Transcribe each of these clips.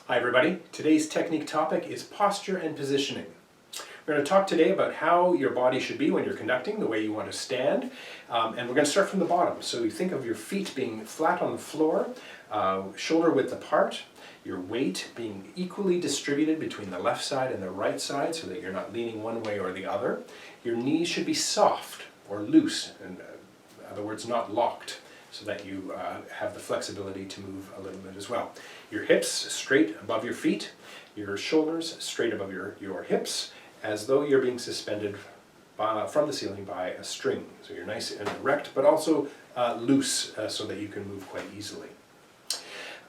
Hi everybody, today's technique topic is posture and positioning. We're going to talk today about how your body should be when you're conducting, the way you want to stand, and we're going to start from the bottom. So you think of your feet being flat on the floor, shoulder width apart, your weight being equally distributed between the left side and the right side so that you're not leaning one way or the other. Your knees should be soft or loose, in other words, not locked, so that you have the flexibility to move a little bit as well. Your hips straight above your feet, your shoulders straight above your hips, as though you're being suspended from the ceiling by a string. So you're nice and erect, but also loose so that you can move quite easily.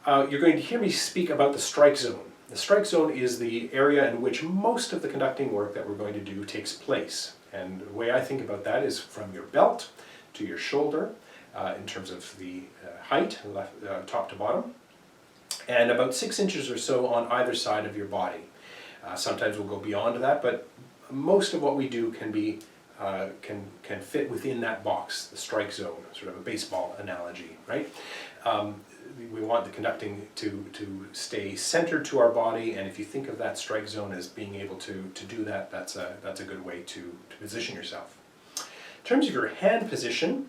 You're going to hear me speak about the strike zone. The strike zone is the area in which most of the conducting work that we're going to do takes place. And the way I think about that is from your belt to your shoulder, in terms of the height, top to bottom, and about 6 inches or so on either side of your body. Sometimes we'll go beyond that, but most of what we do can fit within that box, the strike zone, sort of a baseball analogy, right? We want the conducting to stay centered to our body, and if you think of that strike zone as being able to do that, that's a good way to position yourself. In terms of your hand position,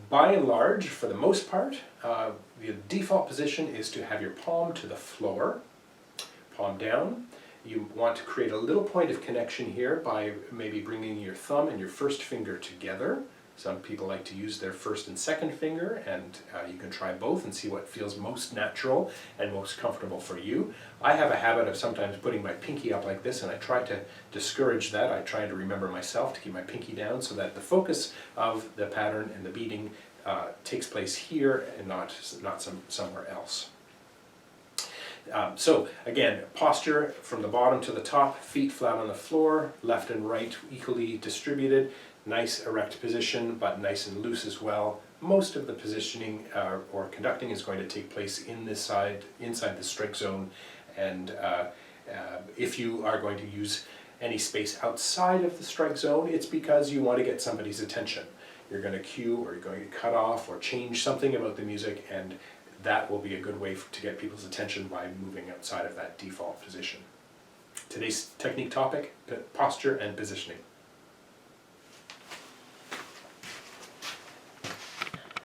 by and large, for the most part, the default position is to have your palm to the floor, palm down. You want to create a little point of connection here by maybe bringing your thumb and your first finger together. Some people like to use their first and second finger, and you can try both and see what feels most natural and most comfortable for you. I have a habit of sometimes putting my pinky up like this, and I try to discourage that. I try to remember myself to keep my pinky down so that the focus of the pattern and the beating takes place here and not somewhere else. So again, posture from the bottom to the top, feet flat on the floor, left and right equally distributed. Nice erect position, but nice and loose as well. Most of the positioning or conducting is going to take place inside the strike zone, and if you are going to use any space outside of the strike zone, it's because you want to get somebody's attention. You're going to cue, or you're going to cut off or change something about the music, and that will be a good way to get people's attention by moving outside of that default position. Today's technique topic, posture and positioning.